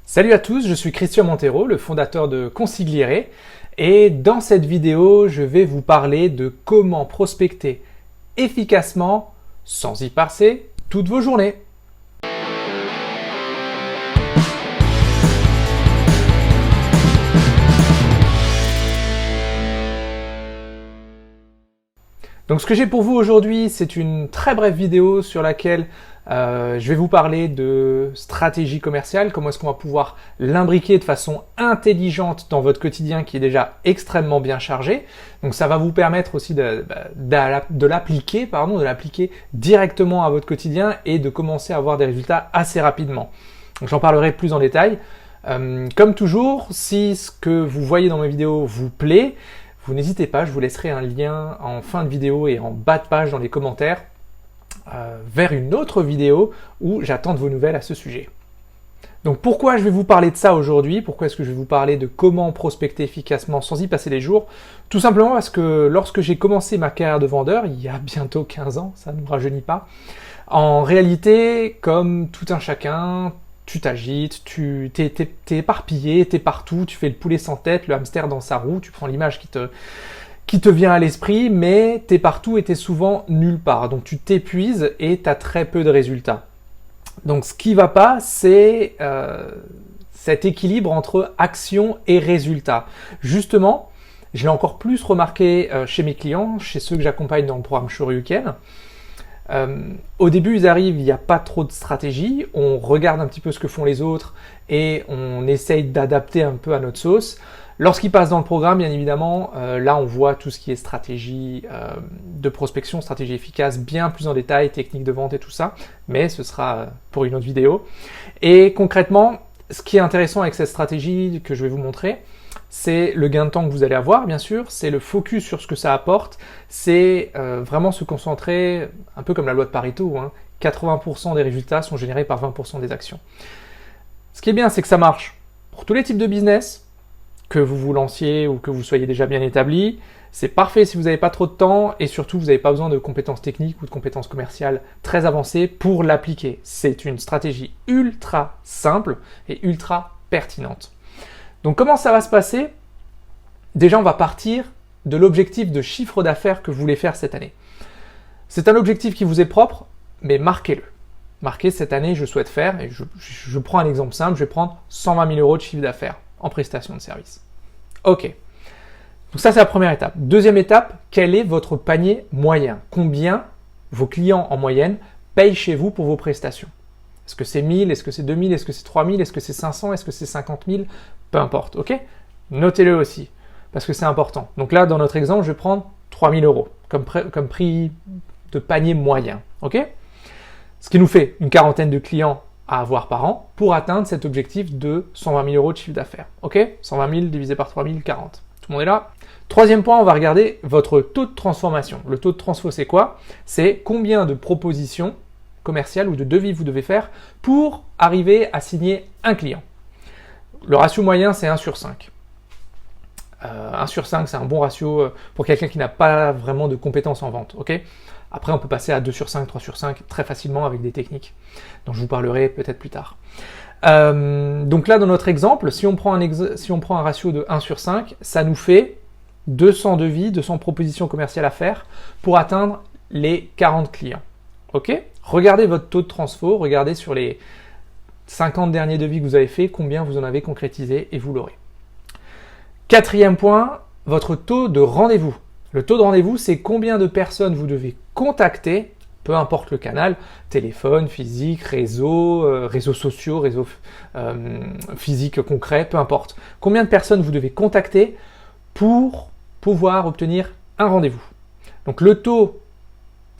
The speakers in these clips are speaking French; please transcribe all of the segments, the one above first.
Salut à tous, je suis Christian Montero, le fondateur de Consigliere, et dans cette vidéo, je vais vous parler de comment prospecter efficacement sans y passer toutes vos journées. Donc ce que j'ai pour vous aujourd'hui, c'est une très brève vidéo sur laquelle je vais vous parler de stratégie commerciale, comment est-ce qu'on va pouvoir l'imbriquer de façon intelligente dans votre quotidien qui est déjà extrêmement bien chargé. Donc ça va vous permettre aussi de l'appliquer directement à votre quotidien et de commencer à avoir des résultats assez rapidement. Donc j'en parlerai plus en détail. Comme toujours, si ce que vous voyez dans mes vidéos vous plaît, vous n'hésitez pas, je vous laisserai un lien en fin de vidéo et en bas de page dans les commentaires vers une autre vidéo où j'attends de vos nouvelles à ce sujet. Donc pourquoi je vais vous parler de ça aujourd'hui? Pourquoi est-ce que je vais vous parler de comment prospecter efficacement sans y passer les jours? Tout simplement parce que lorsque j'ai commencé ma carrière de vendeur, il y a bientôt 15 ans, ça ne me rajeunit pas, en réalité, comme tout un chacun, tu t'agites, t'es éparpillé, t'es partout, tu fais le poulet sans tête, le hamster dans sa roue, tu prends l'image qui te vient à l'esprit, mais t'es partout et t'es souvent nulle part. Donc tu t'épuises et t'as très peu de résultats. Donc ce qui va pas, c'est cet équilibre entre action et résultat. Justement, je l'ai encore plus remarqué chez mes clients, chez ceux que j'accompagne dans le programme Shoryuken. Au début, ils arrivent, il n'y a pas trop de stratégie, on regarde un petit peu ce que font les autres et on essaye d'adapter un peu à notre sauce. Lorsqu'ils passent dans le programme, bien évidemment, là on voit tout ce qui est stratégie de prospection, stratégie efficace, bien plus en détail, technique de vente et tout ça, mais ce sera pour une autre vidéo. Et concrètement, ce qui est intéressant avec cette stratégie que je vais vous montrer, c'est le gain de temps que vous allez avoir, bien sûr, c'est le focus sur ce que ça apporte, c'est vraiment se concentrer, un peu comme la loi de Pareto, 80% des résultats sont générés par 20% des actions. Ce qui est bien, c'est que ça marche pour tous les types de business, que vous vous lanciez ou que vous soyez déjà bien établi. C'est parfait si vous n'avez pas trop de temps et surtout vous n'avez pas besoin de compétences techniques ou de compétences commerciales très avancées pour l'appliquer. C'est une stratégie ultra simple et ultra pertinente. Donc comment ça va se passer? Déjà, on va partir de l'objectif de chiffre d'affaires que vous voulez faire cette année. C'est un objectif qui vous est propre, mais marquez-le. Marquez cette année, je souhaite faire, et je prends un exemple simple, je vais prendre 120 000 € de chiffre d'affaires en prestation de service. Ok. Donc ça, c'est la première étape. Deuxième étape, quel est votre panier moyen? Combien vos clients en moyenne payent chez vous pour vos prestations? Est-ce que c'est 1000? Est-ce que c'est 2000? Est-ce que c'est 3000? Est-ce que c'est 500? Est-ce que c'est 50 000? Peu importe, ok? Notez-le aussi, parce que c'est important. Donc là, dans notre exemple, je vais prendre 3000 € comme prix de panier moyen, ok? Ce qui nous fait une quarantaine de clients à avoir par an pour atteindre cet objectif de 120 000 € de chiffre d'affaires. Ok? 120 000 divisé par 3000, 40. Tout le monde est là? Troisième point, on va regarder votre taux de transformation. Le taux de transfo, c'est quoi? C'est combien de propositions commerciales ou de devis vous devez faire pour arriver à signer un client. Le ratio moyen, c'est 1 sur 5. 1 sur 5, c'est un bon ratio pour quelqu'un qui n'a pas vraiment de compétences en vente. Ok? Après, on peut passer à 2 sur 5, 3 sur 5 très facilement avec des techniques dont je vous parlerai peut-être plus tard. Donc là, dans notre exemple, si on prend un ratio de 1 sur 5, ça nous fait 200 devis, 200 propositions commerciales à faire pour atteindre les 40 clients. Ok? Regardez votre taux de transfo, regardez sur les 50 derniers devis que vous avez fait, combien vous en avez concrétisé et vous l'aurez. Quatrième point, votre taux de rendez-vous. Le taux de rendez-vous, c'est combien de personnes vous devez contacter, peu importe le canal, téléphone, physique, réseaux sociaux, réseaux physiques concrets, peu importe. Combien de personnes vous devez contacter pour pouvoir obtenir un rendez-vous. Donc le taux,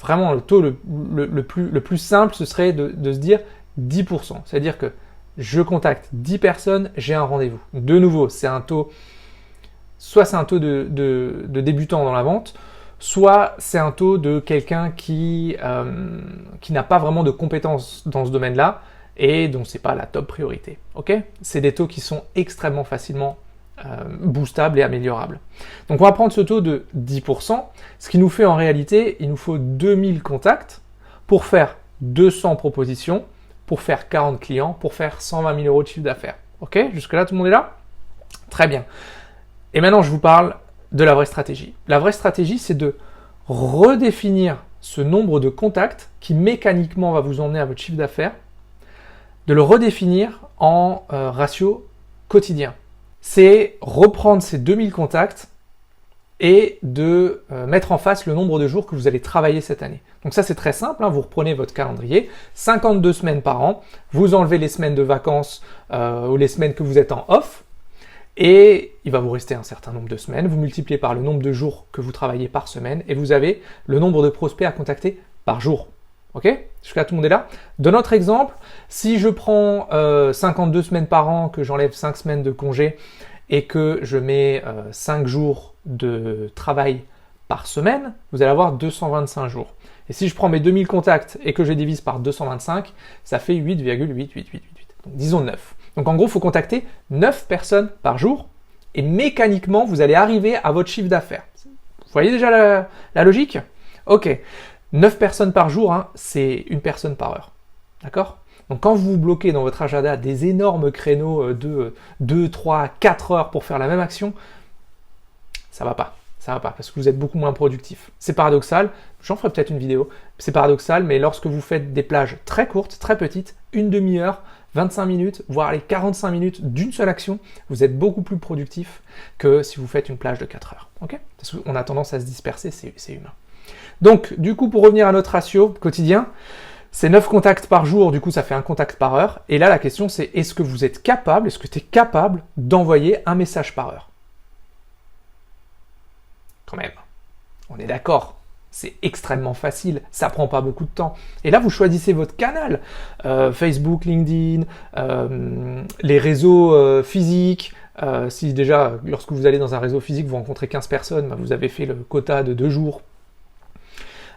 vraiment le taux le plus simple, ce serait de se dire 10%. C'est-à-dire que je contacte 10 personnes, j'ai un rendez-vous. De nouveau, c'est un taux... Soit c'est un taux de débutant dans la vente, soit c'est un taux de quelqu'un qui n'a pas vraiment de compétences dans ce domaine-là et dont c'est pas la top priorité. Ok? C'est des taux qui sont extrêmement facilement boostables et améliorables. Donc on va prendre ce taux de 10%, ce qui nous fait en réalité, il nous faut 2000 contacts pour faire 200 propositions, pour faire 40 clients, pour faire 120 000 € de chiffre d'affaires. Ok, jusque-là, tout le monde est là? Très bien. Et maintenant, je vous parle de la vraie stratégie. La vraie stratégie, c'est de redéfinir ce nombre de contacts qui mécaniquement va vous emmener à votre chiffre d'affaires, de le redéfinir en ratio quotidien. C'est reprendre ces 2000 contacts et de mettre en face le nombre de jours que vous allez travailler cette année. Donc ça, c'est très simple, hein, vous reprenez votre calendrier, 52 semaines par an, vous enlevez les semaines de vacances ou les semaines que vous êtes en off, et il va vous rester un certain nombre de semaines, vous multipliez par le nombre de jours que vous travaillez par semaine, et vous avez le nombre de prospects à contacter par jour. Ok? Jusqu'à tout le monde est là. Dans notre exemple, si je prends 52 semaines par an, que j'enlève 5 semaines de congé, et que je mets 5 jours de travail par semaine, vous allez avoir 225 jours. Et si je prends mes 2000 contacts et que je divise par 225, ça fait 8,8888. Donc disons 9. Donc en gros, il faut contacter 9 personnes par jour et mécaniquement, vous allez arriver à votre chiffre d'affaires. Vous voyez déjà la logique? Ok. 9 personnes par jour, hein, c'est une personne par heure. D'accord? Donc quand vous bloquez dans votre agenda des énormes créneaux de 2, 3, 4 heures pour faire la même action, ça va pas. Ça va pas, parce que vous êtes beaucoup moins productif. C'est paradoxal, j'en ferai peut-être une vidéo, c'est paradoxal, mais lorsque vous faites des plages très courtes, très petites, une demi-heure, 25 minutes, voire les 45 minutes d'une seule action, vous êtes beaucoup plus productif que si vous faites une plage de 4 heures. Okay? Parce qu'on a tendance à se disperser, c'est humain. Donc, du coup, pour revenir à notre ratio quotidien, c'est 9 contacts par jour, du coup ça fait un contact par heure. Et là, la question c'est, est-ce que vous êtes capable, est-ce que tu es capable d'envoyer un message par heure? Quand même, on est d'accord, c'est extrêmement facile, ça prend pas beaucoup de temps. Et là, vous choisissez votre canal, Facebook, LinkedIn, les réseaux physiques. Si déjà, lorsque vous allez dans un réseau physique, vous rencontrez 15 personnes, bah, vous avez fait le quota de 2 jours.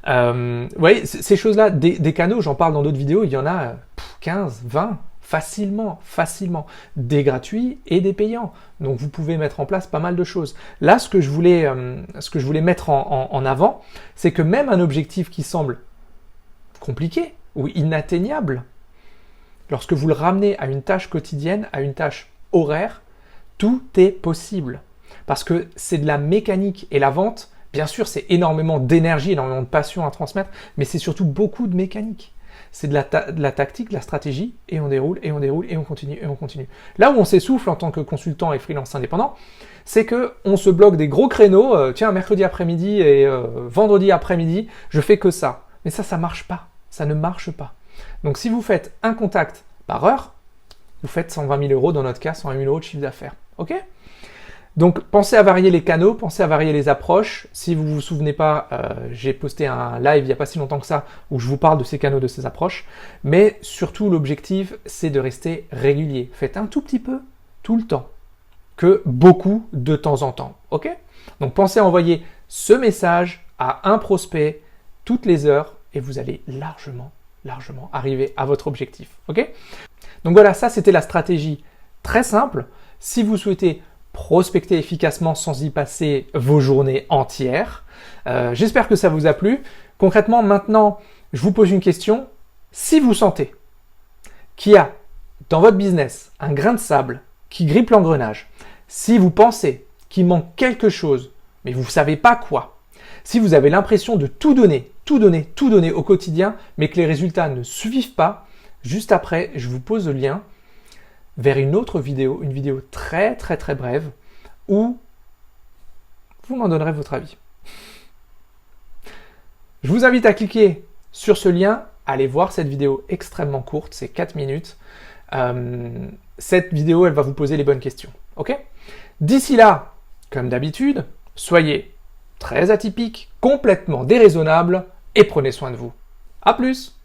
Vous voyez, ces choses-là, des canaux, j'en parle dans d'autres vidéos, il y en a 15, 20, facilement, des gratuits et des payants. Donc vous pouvez mettre en place pas mal de choses. Là, ce que je voulais mettre en avant, c'est que même un objectif qui semble compliqué ou inatteignable, lorsque vous le ramenez à une tâche quotidienne, à une tâche horaire, tout est possible. Parce que c'est de la mécanique et la vente, bien sûr, c'est énormément d'énergie, énormément de passion à transmettre, mais c'est surtout beaucoup de mécanique. C'est de la tactique, de la stratégie, et on déroule, et on déroule, et on continue, et on continue. Là où on s'essouffle en tant que consultant et freelance indépendant, c'est qu'on se bloque des gros créneaux, tiens, mercredi après-midi et vendredi après-midi, je fais que ça. Mais ça marche pas. Ça ne marche pas. Donc si vous faites un contact par heure, vous faites 120 000 €, dans notre cas, 120 000 € de chiffre d'affaires. Ok? Donc, pensez à varier les canaux, pensez à varier les approches. Si vous vous souvenez pas, j'ai posté un live il n'y a pas si longtemps que ça où je vous parle de ces canaux, de ces approches. Mais surtout, l'objectif, c'est de rester régulier. Faites un tout petit peu, tout le temps, que beaucoup de temps en temps. Ok? Donc, pensez à envoyer ce message à un prospect toutes les heures et vous allez largement arriver à votre objectif. Ok? Donc voilà, ça c'était la stratégie très simple. Si vous souhaitez prospecter efficacement sans y passer vos journées entières. J'espère que ça vous a plu. Concrètement, maintenant, je vous pose une question. Si vous sentez qu'il y a dans votre business un grain de sable qui grippe l'engrenage, si vous pensez qu'il manque quelque chose, mais vous ne savez pas quoi, si vous avez l'impression de tout donner au quotidien, mais que les résultats ne suivent pas, juste après, je vous pose le lien vers une autre vidéo, une vidéo très brève, où vous m'en donnerez votre avis. Je vous invite à cliquer sur ce lien, allez voir cette vidéo extrêmement courte, c'est 4 minutes. Cette vidéo, elle va vous poser les bonnes questions. Ok? D'ici là, comme d'habitude, soyez très atypiques, complètement déraisonnables et prenez soin de vous. À plus!